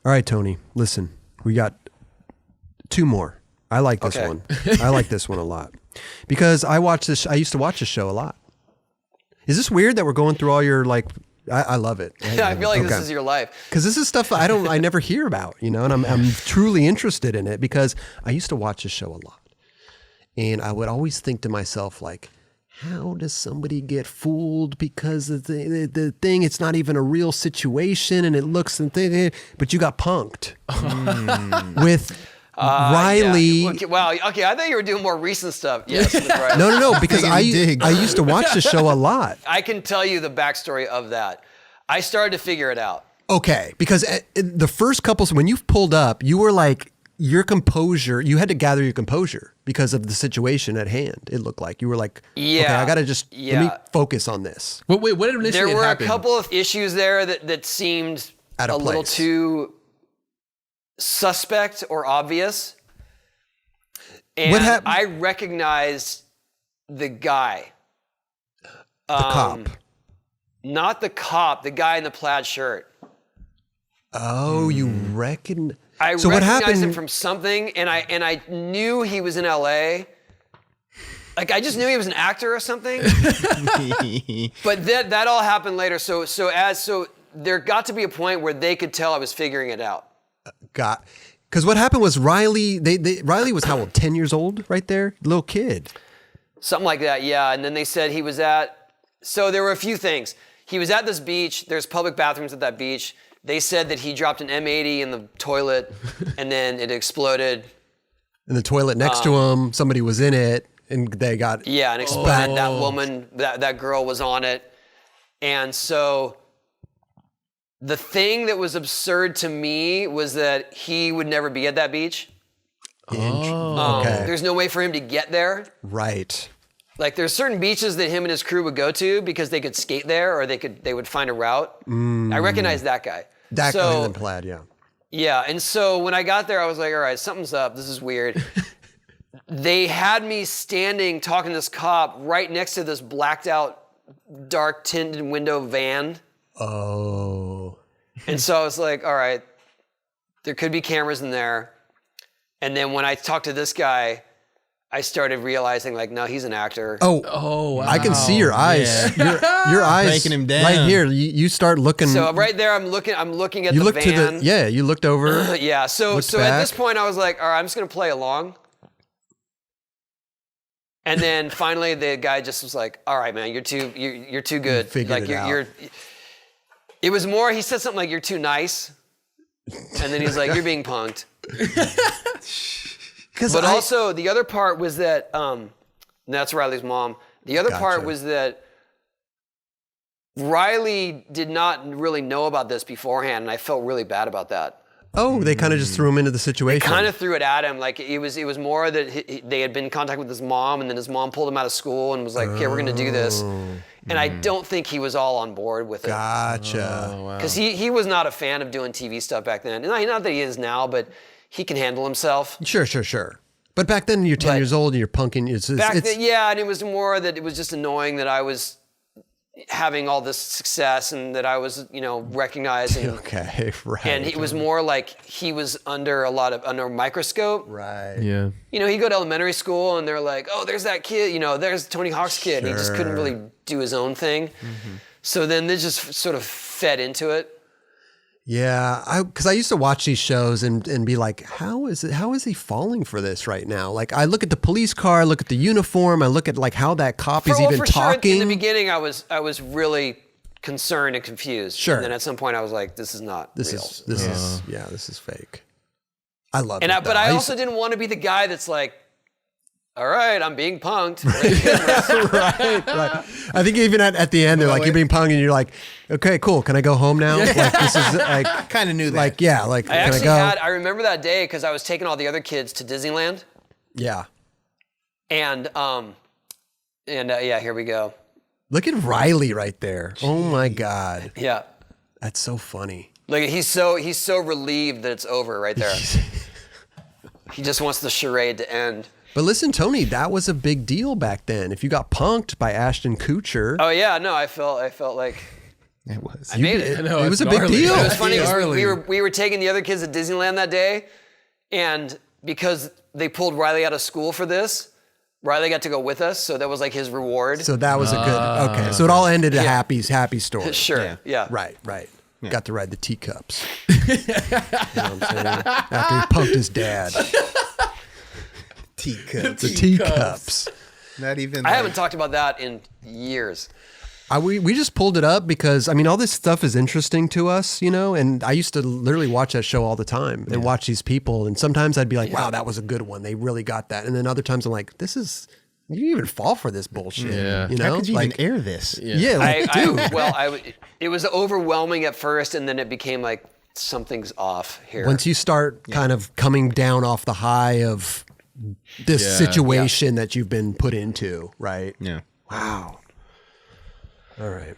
All right, Tony, listen, we got 2 more. I like this one. I like this one a lot because I used to watch this show a lot. Is this weird that we're going through all your like, I love it. I feel like this is your life. Because this is stuff I never hear about, and I'm truly interested in it because I used to watch this show a lot. And I would always think to myself, like, how does somebody get fooled because the thing, it's not even a real situation and it looks, but you got punked with Riley. Yeah. Okay, wow. Okay. I thought you were doing more recent stuff. Yes. Right. No. Because I used to watch the show a lot. I can tell you the backstory of that. I started to figure it out. Okay. Because the first couple, when you pulled up, you were like, your composure, you had to gather your composure because of the situation at hand. It looked like you were like, okay, I got to just let me focus on this. Wait, what initially There were happened? a couple of issues there that seemed a little too suspect or obvious. And I recognized the guy. The cop. Not the cop, the guy in the plaid shirt. Oh, you reckon? I so what happened? recognized him from something, and I knew he was in LA. Like I just knew he was an actor or something. But that all happened later. So there got to be a point where they could tell I was figuring it out. Because what happened was Riley. Riley was how old? 10 years old, right there, little kid. Something like that, yeah. And then they said he was at. So there were a few things. He was at this beach. There's public bathrooms at that beach. They said that he dropped an M80 in the toilet, and then it exploded. In the toilet next to him, somebody was in it, and they got and exploded. That woman, that girl was on it, and so the thing that was absurd to me was that he would never be at that beach. Okay. There's no way for him to get there. Right. Like there's certain beaches that him and his crew would go to because they could skate there or they would find a route. I recognize that guy. That guy in plaid, yeah. Yeah, and so when I got there, I was like, all right, something's up. This is weird. They had me standing talking to this cop right next to this blacked out, dark tinted window van. Oh. And so I was like, all right, there could be cameras in there. And then when I talked to this guy, I started realizing, like, no, he's an actor. Oh, wow. I can see your eyes. Yeah. Your eyes breaking him down right here. You start looking. So right there, I'm looking at the van. You looked over. Yeah. So at this point, I was like, all right, I'm just gonna play along. And then finally, the guy just was like, all right, man, you're too good. Figured it out. It was more. He said something like, "You're too nice," and then he's like, "You're being punked." But also, the other part was that, that's Riley's mom. The other part was that Riley did not really know about this beforehand, and I felt really bad about that. Oh, they kind of just threw him into the situation. They kind of threw it at him. Like it was more that they had been in contact with his mom, and then his mom pulled him out of school and was like, "Okay, we're going to do this." And I don't think he was all on board with it. Gotcha. Because he was not a fan of doing TV stuff back then. Not that he is now, but he can handle himself. Sure. But back then, you're 10 years old and you're punking. And it was more that it was just annoying that I was having all this success and that I was, recognizing. Okay, right. And it was more like he was under a microscope. Right. Yeah. He'd go to elementary school and they're like, oh, there's that kid, there's Tony Hawk's kid. And he just couldn't really do his own thing. Mm-hmm. So then they just sort of fed into it. Yeah, because I used to watch these shows and be like, how is he falling for this right now? Like, I look at the police car, I look at the uniform, I look at like how that cop is even talking. Sure, in the beginning, I was really concerned and confused. Sure. And then at some point, I was like, this is not real. This is fake. I love it. But I also didn't want to be the guy that's like, all right, I'm being punked. right. I think even at the end, they're like, you're being punked, and you're like, okay, cool. Can I go home now? Like, this is like, I kind of knew that. Like, yeah, like, can I go? I remember that day because I was taking all the other kids to Disneyland. Yeah. And here we go. Look at Riley right there. Jeez. Oh my God. Yeah. That's so funny. Like he's so relieved that it's over right there. He just wants the charade to end. But listen, Tony, that was a big deal back then. If you got punked by Ashton Kutcher. Oh yeah, no, I felt like It was. I made it. I know, It was it's a big gnarly. deal. It was funny 'cause Gnarly. we were taking the other kids to Disneyland that day, and because they pulled Riley out of school for this, Riley got to go with us, so that was like his reward. So that was a good. Okay, so it all ended a happy story. Sure, yeah. Right. Got to ride the teacups. You know what I'm saying? After he punked his dad. Teacups. The teacups. Not even. I haven't talked about that in years. We just pulled it up because, I mean, all this stuff is interesting to us, you know, and I used to literally watch that show all the time and watch these people. And sometimes I'd be like, wow, that was a good one. They really got that. And then other times I'm like, you didn't even fall for this bullshit. Yeah. You know? How could you like, even air this? Yeah. Like, dude. It was overwhelming at first, and then it became like something's off here. Once you start kind of coming down off the high of this situation that you've been put into, right? Yeah. Wow. All right.